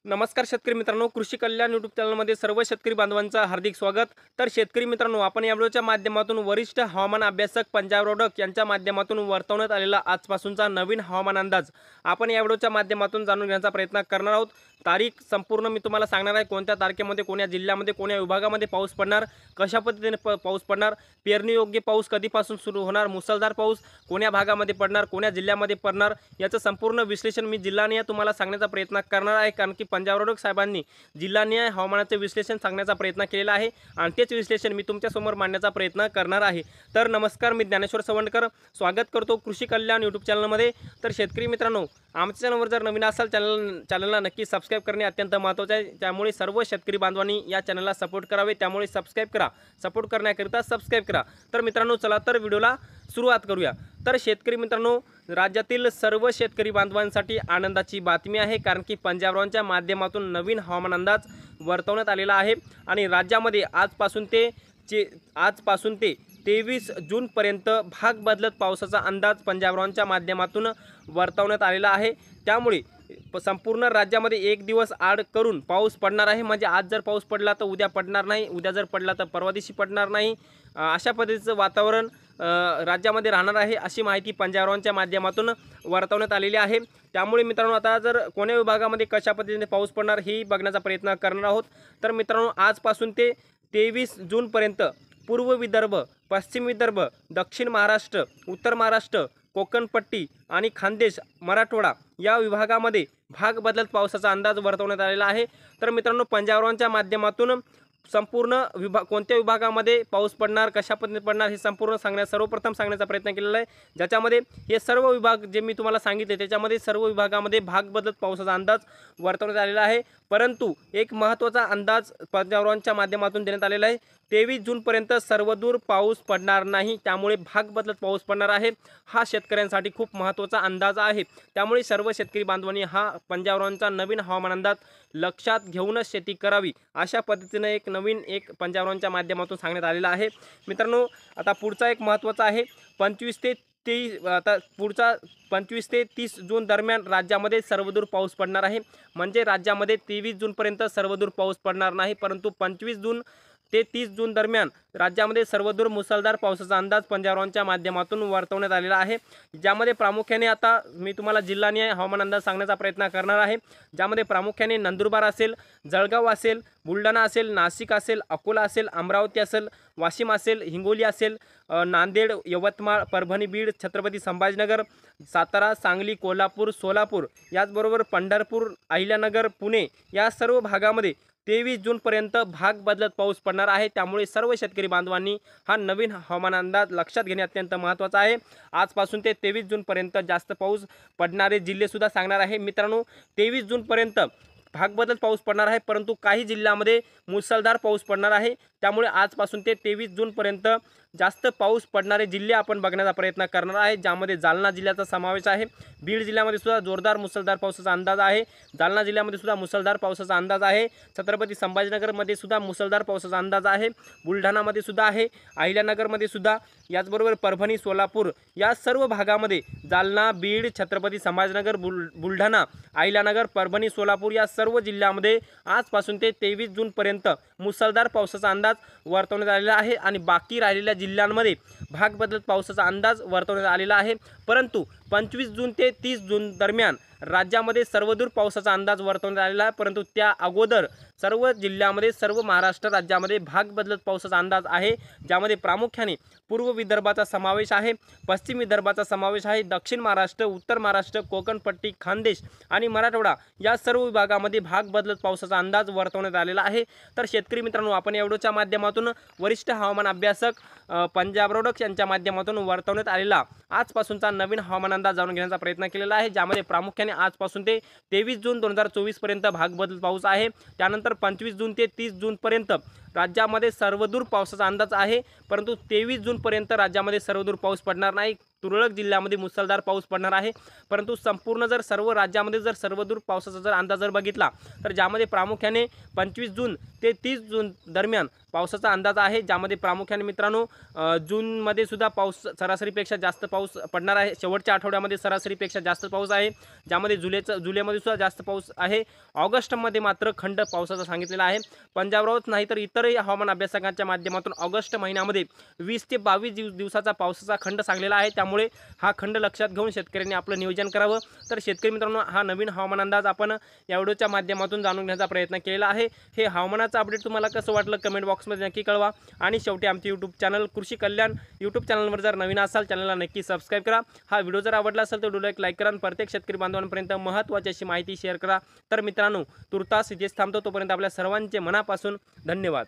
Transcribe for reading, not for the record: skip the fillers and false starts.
नमस्कार शेतकरी मित्रांनो, कृषी कल्याण यूट्यूब चॅनलमध्ये सर्व शेतकरी बांधवांचं हार्दिक स्वागत। तर शेतकरी मित्रांनो, आपण या व्हिडिओच्या माध्यमातून वरिष्ठ हवामान अभ्यासक पंजाब रोडक यांच्या माध्यमातून वर्तवण्यात आलेला आजपासूनचा नवीन हवामान अंदाज आपण या व्हिडिओच्या माध्यमातून जाणून घेण्याचा प्रयत्न करणार आहोत। तारीख संपूर्ण मी तुम्हाला सांगणार आहे, कोणत्या तारखेमध्ये कोणत्या जिल्ह्यामध्ये कोणत्या विभागामध्ये पाऊस पडणार, कशा पद्धतीने पाऊस पडणार, पेरणी योग्य पाऊस कधीपासून सुरू होणार, मुसळधार पाऊस कोणत्या भागामध्ये पडणार, कोणत्या जिल्ह्यामध्ये पडणार, याचं संपूर्ण विश्लेषण मी जिल्हानिहाय तुम्हाला सांगण्याचा प्रयत्न करणार आहे। कारण की पंजाब रोडक साहेबांनी जिल्हानिहाय हवामानाचे विश्लेषण सांगण्याचा प्रयत्न केलेला आहे आणि तेच विश्लेषण मी तुमच्यासमोर मांडण्याचा प्रयत्न करणार आहे। तर नमस्कार, मी ज्ञानेश्वर सवंडकर स्वागत करतो कृषी कल्याण यूट्यूब चॅनलमध्ये। तर शेतकरी मित्रांनो, आमच्या चॅनलवर जर नवीन असाल चॅनलला नक्की सबस्क्राइब करणे अत्यंत महत्त्वाचे आहे। त्यामुळे सर्व शेतकरी बांधवांनी या चॅनलला सपोर्ट करावे, त्यामुळे सबस्क्राइब करा, सपोर्ट करण्याकरिता सबस्क्राइब करा। तर मित्रांनो, चला तर व्हिडिओला सुरुवात करूया। तर शेतकरी मित्रांनो, राज्यातील सर्व शेतकरी बांधवांसाठी आनंदाची बातमी आहे, कारण की पंजाबरावांच्या माध्यमातून नवीन हवामान अंदाज वर्तवण्यात आलेला आहे आणि राज्यामध्ये आजपासून ते 23 जूनपर्यंत भाग बदलत पावसाचा अंदाज पंजाबरावांच्या माध्यमातून वर्तवण्यात आलेला आहे। त्यामुळे संपूर्ण राज्यामध्ये एक दिवस आड करून पाऊस पडणार आहे। म्हणजे आज जर पाऊस पडला तर उद्या पडणार नाही, उद्या जर पडला तर परवा दिवशी पडणार नाही, अशा पद्धतीचं वातावरण राज्यामध्ये राहणार आहे, अशी माहिती पंजाबरावांच्या माध्यमातून वर्तवण्यात आलेली आहे। त्यामुळे मित्रांनो, आता जर कोण्या विभागामध्ये कशा पद्धतीने पाऊस पडणार हे बघण्याचा प्रयत्न करणार आहोत। तर मित्रांनो, आजपासून ते 23 जूनपर्यंत पूर्व विदर्भ, पश्चिम विदर्भ, दक्षिण महाराष्ट्र, उत्तर महाराष्ट्र, कोकणपट्टी आणि खानदेश, मराठवाडा या विभागामध्ये भाग बदलत पावसाचा अंदाज वर्तवण्यात आलेला आहे। तर मित्रांनो, पंजाबरावांच्या माध्यमातून संपूर्ण कोणत्या विभागामध्ये पाऊस पडणार, कशा पद्धतीने पडणार हे संपूर्ण सर्वप्रथम सांगण्याचा प्रयत्न केलेला आहे, ज्याच्यामध्ये हे सर्व विभाग जे मी तुम्हाला सांगितले त्याच्यामध्ये सर्व विभागामध्ये भाग बदलत पावसाचा अंदाज वर्तवण्यात आलेला आहे। परंतु एक महत्त्वाचा अंदाज पंजाबरावांच्या माध्यमातून देण्यात आलेला आहे, 23 जूनपर्यंत सर्वदूर पाऊस पडणार नाही, त्यामुळे भाग बदलत पाऊस पडणार आहे। हा शेतकऱ्यांसाठी खूप महत्त्वाचा अंदाज आहे। त्यामुळे सर्व शेतकरी बांधवांनी हा पंजाबरावांचा नवीन हवामान अंदाज लक्षात घेऊनच शेती करावी, अशा पद्धतीने एक पंजाबरावांच्या माध्यमातून सांगण्यात आलेला आहे। मित्रांनो, आता पुढचा एक महत्त्वाचा आहे, 25 ते 30 जून दरम्यान राज्यामध्ये सर्वदूर पाऊस पडणार आहे। म्हणजे राज्यामध्ये 23 जूनपर्यंत सर्वदूर पाऊस पडणार नाही, परंतु 25 जून ते 30 जून दरम्यान राज्यामध्ये सर्वदूर मुसळधार पावसाचा अंदाज पंजाबरावांच्या माध्यमातून वर्तवण्यात आलेला आहे। ज्यामध्ये प्रामुख्याने आता मी तुम्हाला जिल्हानिहाय हवामान अंदाज सांगण्याचा प्रयत्न करणार आहे, ज्यामध्ये प्रामुख्याने नंदुरबार असेल, जळगाव असेल, बुलढाणा असेल, नाशिक असेल, अकोला असेल, अमरावती असेल, वाशिम असेल, हिंगोली असेल, नांदेड, यवतमाळ, परभणी, बीड, छत्रपती संभाजीनगर, सातारा, सांगली, कोल्हापूर, सोलापूर, याचबरोबर पंढरपूर, अहिल्यानगर, पुणे या सर्व भागामध्ये 23 जूनपर्यंत भाग बदलत पाऊस पडणार आहे। त्यामुळे सर्व शेतकरी बांधवांनी हा नवीन हवामान अंदाज लक्षात घेणे अत्यंत महत्त्वाचं आहे। आजपासून ते 23 जूनपर्यंत जास्त पाऊस पडणारे जिल्हेसुद्धा सांगणार आहे। मित्रांनो, 23 जूनपर्यंत भाग बदलत पाऊस पडणार आहे, परंतु काही जिल्ह्यामध्ये मुसळधार पाऊस पडणार आहे। त्यामुळे आजपासून ते 23 जूनपर्यंत जास्त पाऊस पडणारे जिल्हे आपण बघण्याचा प्रयत्न करणार आहे, ज्यामध्ये जालना जिल्ह्याचा समावेश आहे। बीड जिल्ह्यामध्ये सुद्धा जोरदार मुसळधार पावसाचा अंदाज आहे, जालना जिल्ह्यामध्ये सुद्धा मुसळधार पावसाचा अंदाज आहे, छत्रपती संभाजीनगरमध्ये सुद्धा मुसळधार पावसाचा अंदाज आहे, बुलढाणामध्ये सुद्धा आहे, अहिल्यानगरमध्ये सुद्धा, याचबरोबर परभणी, सोलापूर या सर्व भागामध्ये जालना, बीड, छत्रपती संभाजीनगर, बुलढाणा, अहिल्यानगर, परभणी, सोलापूर या सर्व जिल्ह्यामध्ये आजपासून ते 23 जूनपर्यंत मुसळधार पावसाचा अंदाज वर्तवण्यात आलेला आहे आणि बाकी राहिलेल्या जिल्ह्यांमध्ये भाग बदलत पावसाचा अंदाज वर्तवण्यात आलेला आहे। परंतु 25 जून ते 30 जून दरम्यान राज्यामध्ये सर्वदूर पावसाचा अंदाज वर्तवण्यात आलेला आहे, परंतु त्या अगोदर सर्व जिल्ह्यामध्ये, सर्व महाराष्ट्र राज्यामध्ये भाग बदलत पावसाचा अंदाज आहे, ज्यामध्ये प्रामुख्याने पूर्व विदर्भाचा समावेश आहे, पश्चिम विदर्भाचा समावेश आहे, दक्षिण महाराष्ट्र, उत्तर महाराष्ट्र, कोकणपट्टी, खानदेश आणि मराठवाडा या सर्व विभागामध्ये भाग बदलत पावसाचा अंदाज वर्तवण्यात आलेला आहे। तर शेतकरी मित्रांनो, आपण या व्हिडिओच्या माध्यमातून वरिष्ठ हवामान अभ्यासक पंजाब रोडक यांच्या माध्यमातून वर्तवण्यात आलेला आजपासूनचा नवीन हवामान अंदाज जाणून घेण्याचा प्रयत्न केलेला आहे, ज्यामध्ये प्रामुख्याने आजपासून ते 23 जून 2024 पर्यंत भाग बदलत पाऊस आहे। त्यानंतर 25 जून ते 30 जूनपर्यंत राज्यामध्ये सर्वदूर पावसाचा अंदाज आहे, परंतु 23 जूनपर्यंत राज्यामध्ये सर्वदूर पाऊस पडणार नाही। तुरळक जिल्ह्यामध्ये मुसळधार पाऊस पडणार आहे। परंतु संपूर्ण जर सर्व राज्यामध्ये जर सर्वदूर पावसाचा जर अंदाज जर बघितला तर ज्यामध्ये प्रामुख्याने 25 जून ते 30 जून दरम्यान पावसाचा अंदाज आहे, ज्यामध्ये प्रामुख्याने मित्रांनो जूनमध्ये सुद्धा पाऊस सरासरीपेक्षा जास्त पाऊस पडणार आहे। शेवटच्या आठवड्यामध्ये सरासरीपेक्षा जास्त पाऊस आहे, ज्यामध्ये जुलैमध्ये सुद्धा जास्त पाऊस आहे। ऑगस्टमध्ये मात्र खंड पावसाचा सांगितलेला आहे। पंजाबरावच नाही तर इतरही हवामान अभ्यासकांच्या माध्यमातून ऑगस्ट महिन्यामध्ये 20 ते 22 दिवसाचा पावसाचा खंड सांगलेला आहे। त्यामुळे हा खंड लक्षात घेऊन शेतकऱ्यांनी आपलं नियोजन करावं। तर शेतकरी मित्रांनो, हा नवीन हवामान अंदाज आपण या व्हिडिओच्या माध्यमातून जाणून घेण्याचा प्रयत्न केलेला आहे। हे हवामानाचं अपडेट तुम्हाला कसं वाटलं कमेंट बॉक्समध्ये नक्की कळवा। आणि शेवटी आमचे यूट्यूब चॅनल कृषी कल्याण यूट्यूब चॅनलवर जर नवीन असाल चॅनलला नक्की सबस्क्राईब करा। हा व्हिडिओ जर आवडला असेल तर व्हिडिओला एक लाईक करा आणि प्रत्येक शेतकरी बांधवांपर्यंत महत्त्वाची अशी माहिती शेअर करा। तर मित्रांनो, तुर्तास इथेच थांबतो, तोपर्यंत आपल्या सर्वांचे मनापासून धन्यवाद।